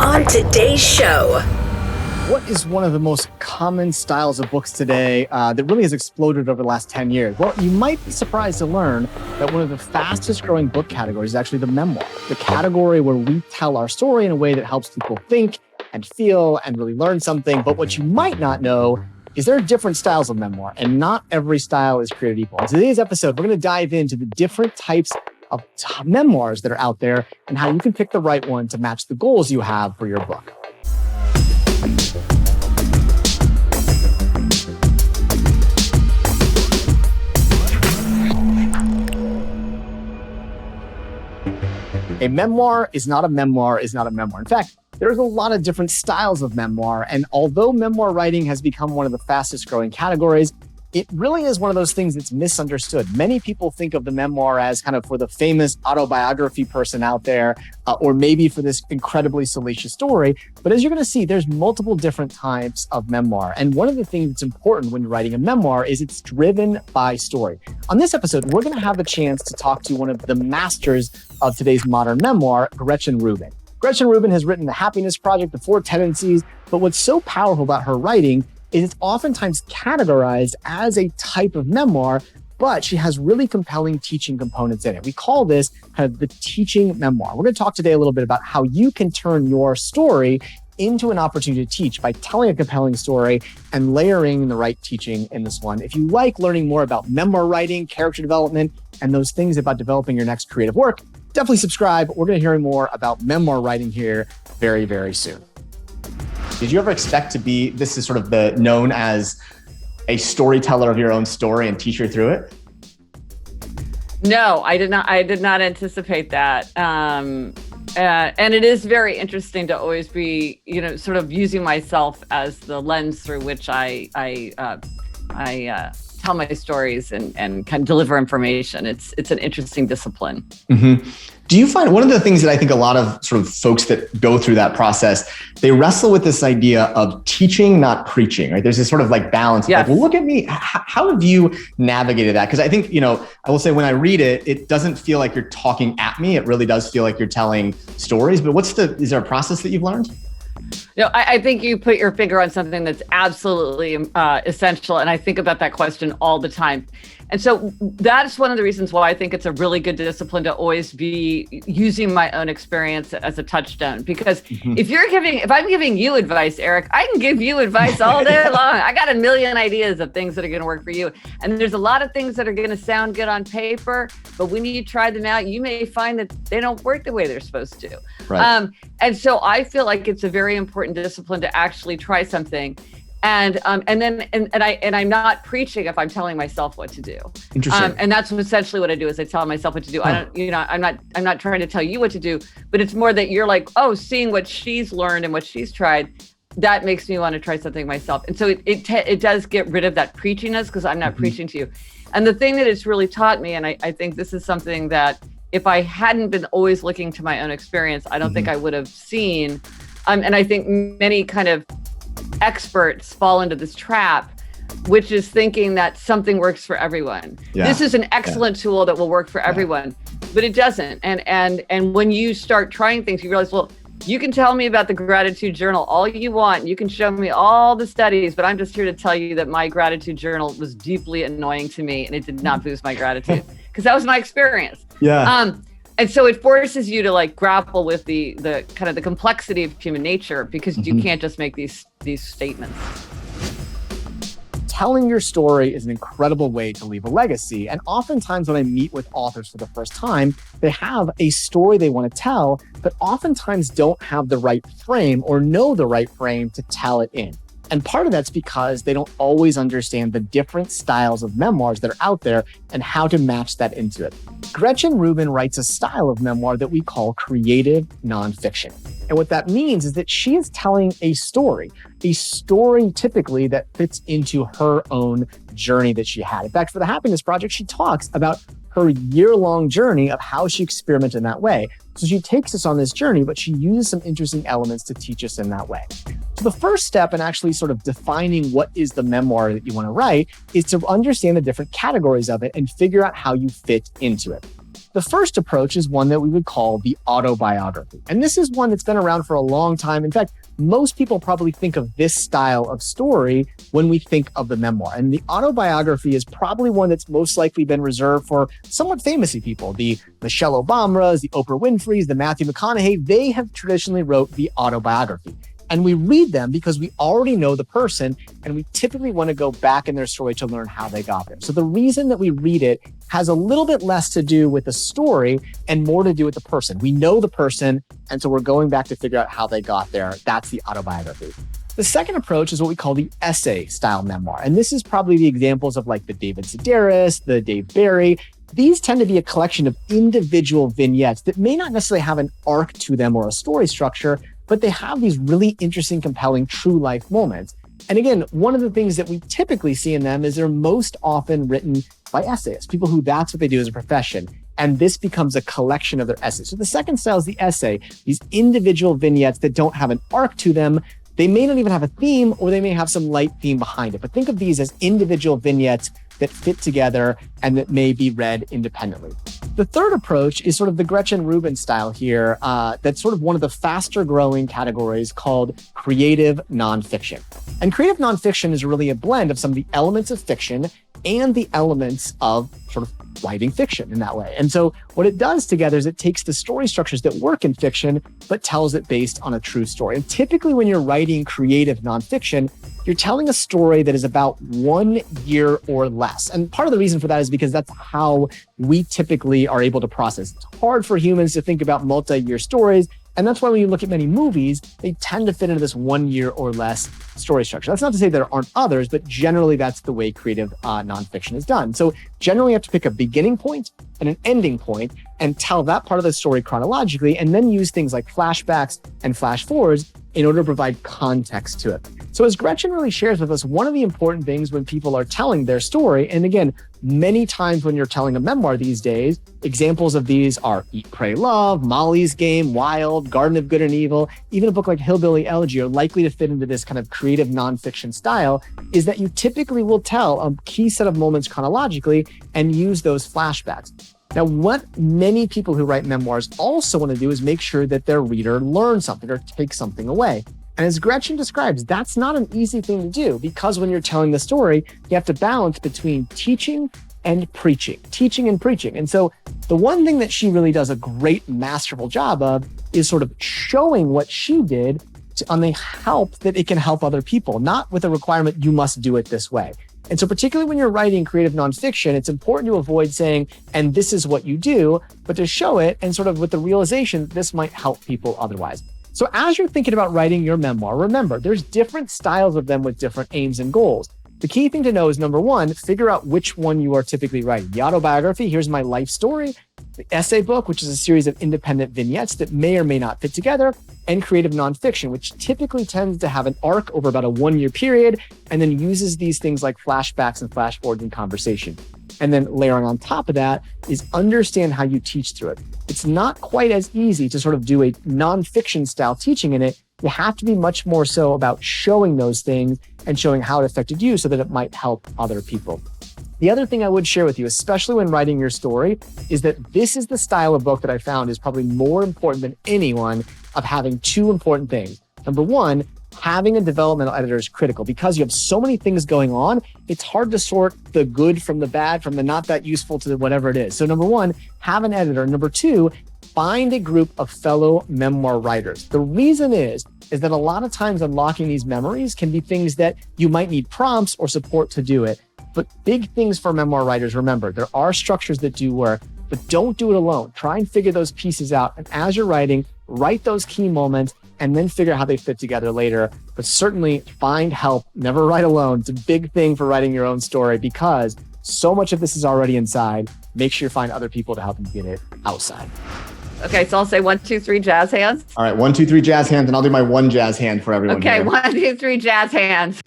On today's show. What is one of the most common styles of books today that really has exploded over the last 10 years? Well, you might be surprised to learn that one of the fastest growing book categories is actually the memoir, the category where we tell our story in a way that helps people think and feel and really learn something. But what you might not know is there are different styles of memoir, and not every style is created equal. In today's episode, we're going to dive into the different types of memoirs that are out there and how you can pick the right one to match the goals you have for your book. A memoir is not a memoir is not a memoir. In fact, there's a lot of different styles of memoir. And although memoir writing has become one of the fastest growing categories, it really is one of those things that's misunderstood. Many people think of the memoir as kind of for the famous autobiography person out there, or maybe for this incredibly salacious story. But as you're going to see, there's multiple different types of memoir. And one of the things that's important when you're writing a memoir is it's driven by story. On this episode, we're going to have a chance to talk to one of the masters of today's modern memoir, Gretchen Rubin. Gretchen Rubin has written The Happiness Project, The Four Tendencies, but what's so powerful about her writing is it's oftentimes categorized as a type of memoir, but she has really compelling teaching components in it. We call this kind of the teaching memoir. We're going to talk today a little bit about how you can turn your story into an opportunity to teach by telling a compelling story and layering the right teaching in this one. If you like learning more about memoir writing, character development, and those things about developing your next creative work, definitely subscribe. We're going to hear more about memoir writing here very, very soon. Did you ever expect to be, this is sort of known as a storyteller of your own story and teacher through it? No, I did not anticipate that. And it is very interesting to always be, sort of using myself as the lens through which I tell my stories and kind of deliver information. It's an interesting discipline. Mm-hmm. Do you find one of the things that I think a lot of sort of folks that go through that process, they wrestle with this idea of teaching, not preaching, right? There's this sort of like balance. Yes. Like, well, look at me. How have you navigated that? Because I think, I will say when I read it, it doesn't feel like you're talking at me. It really does feel like you're telling stories. But is there a process that you've learned? I think you put your finger on something that's absolutely essential. And I think about that question all the time. And so that's one of the reasons why I think it's a really good discipline to always be using my own experience as a touchstone. Because if I'm giving you advice, Eric, I can give you advice all day long. I got a million ideas of things that are going to work for you. And there's a lot of things that are going to sound good on paper, but when you try them out, you may find that they don't work the way they're supposed to. Right. And so I feel like it's a very important discipline to actually try something. And I'm not preaching if I'm telling myself what to do. Interesting. And that's essentially what I do is I tell myself what to do. I'm not trying to tell you what to do, but it's more that you're like, oh, seeing what she's learned and what she's tried, that makes me want to try something myself. And so it does get rid of that preachiness because I'm not preaching to you. And the thing that it's really taught me, and I think this is something that if I hadn't been always looking to my own experience, I don't think I would have seen. And I think many kind of experts fall into this trap, which is thinking that something works for everyone. Yeah. This is an excellent tool that will work for everyone, but it doesn't. And when you start trying things, you realize, well, you can tell me about the gratitude journal all you want. You can show me all the studies, but I'm just here to tell you that my gratitude journal was deeply annoying to me and it did not boost my gratitude because that was my experience. Yeah. And so it forces you to like grapple with the kind of the complexity of human nature because you can't just make these statements. Telling your story is an incredible way to leave a legacy. And oftentimes when I meet with authors for the first time, they have a story they want to tell, but oftentimes don't have the right frame or know the right frame to tell it in. And part of that's because they don't always understand the different styles of memoirs that are out there and how to match that into it. Gretchen Rubin writes a style of memoir that we call creative nonfiction. And what that means is that she is telling a story typically that fits into her own journey that she had. In fact, for the Happiness Project, she talks about her year-long journey of how she experimented in that way. So she takes us on this journey, but she uses some interesting elements to teach us in that way. So the first step in actually sort of defining what is the memoir that you want to write is to understand the different categories of it and figure out how you fit into it. The first approach is one that we would call the autobiography. And this is one that's been around for a long time. In fact, most people probably think of this style of story when we think of the memoir. And the autobiography is probably one that's most likely been reserved for somewhat famous people. The Michelle Obamas, the Oprah Winfreys, the Matthew McConaughey, they have traditionally wrote the autobiography. And we read them because we already know the person, and we typically want to go back in their story to learn how they got there. So the reason that we read it has a little bit less to do with the story and more to do with the person. We know the person, and so we're going back to figure out how they got there. That's the autobiography. The second approach is what we call the essay style memoir. And this is probably the examples of like the David Sedaris, the Dave Barry. These tend to be a collection of individual vignettes that may not necessarily have an arc to them or a story structure, but they have these really interesting, compelling, true life moments. And again, one of the things that we typically see in them is they're most often written by essayists, people who that's what they do as a profession. And this becomes a collection of their essays. So the second style is the essay, these individual vignettes that don't have an arc to them. They may not even have a theme, or they may have some light theme behind it. But think of these as individual vignettes that fit together and that may be read independently. The third approach is sort of the Gretchen Rubin style here. That's sort of one of the faster growing categories called creative nonfiction. And creative nonfiction is really a blend of some of the elements of fiction and the elements of sort of writing fiction in that way. And so what it does together is it takes the story structures that work in fiction, but tells it based on a true story. And typically when you're writing creative nonfiction, you're telling a story that is about 1 year or less. And part of the reason for that is because that's how we typically are able to process. It's hard for humans to think about multi-year stories. And that's why when you look at many movies, they tend to fit into this 1 year or less story structure. That's not to say there aren't others, but generally that's the way creative nonfiction is done. So generally you have to pick a beginning point and an ending point and tell that part of the story chronologically, and then use things like flashbacks and flash forwards in order to provide context to it. So as Gretchen really shares with us, one of the important things when people are telling their story, and again, many times when you're telling a memoir these days, examples of these are Eat, Pray, Love, Molly's Game, Wild, Garden of Good and Evil, even a book like Hillbilly Elegy are likely to fit into this kind of creative nonfiction style, is that you typically will tell a key set of moments chronologically and use those flashbacks. Now, what many people who write memoirs also want to do is make sure that their reader learns something or takes something away. And as Gretchen describes, that's not an easy thing to do, because when you're telling the story, you have to balance between teaching and preaching. And so the one thing that she really does a great, masterful job of is sort of showing what she did on the help that it can help other people, not with a requirement, you must do it this way. And so particularly when you're writing creative nonfiction, it's important to avoid saying, and this is what you do, but to show it and sort of with the realization that this might help people otherwise. So as you're thinking about writing your memoir, remember, there's different styles of them with different aims and goals. The key thing to know is, number one, figure out which one you are typically writing. The autobiography, here's my life story. The essay book, which is a series of independent vignettes that may or may not fit together. And creative nonfiction, which typically tends to have an arc over about a 1 year period, and then uses these things like flashbacks and flash forwards in conversation. And then layering on top of that is understand how you teach through it. It's not quite as easy to sort of do a nonfiction style teaching in it. You have to be much more so about showing those things and showing how it affected you so that it might help other people. The other thing I would share with you, especially when writing your story, is that this is the style of book that I found is probably more important than anyone of having two important things. Number one, having a developmental editor is critical because you have so many things going on. It's hard to sort the good from the bad, from the not that useful to the whatever it is. So number one, have an editor. Number two, find a group of fellow memoir writers. The reason is that a lot of times unlocking these memories can be things that you might need prompts or support to do it. But big things for memoir writers, remember, there are structures that do work, but don't do it alone. Try and figure those pieces out. And as you're writing, write those key moments and then figure out how they fit together later. But certainly find help. Never write alone. It's a big thing for writing your own story because so much of this is already inside. Make sure you find other people to help you get it outside. Okay, so I'll say 1, 2, 3, jazz hands. All right, 1, 2, 3, jazz hands, and I'll do my one jazz hand for everyone. Okay, here. 1, 2, 3, jazz hands.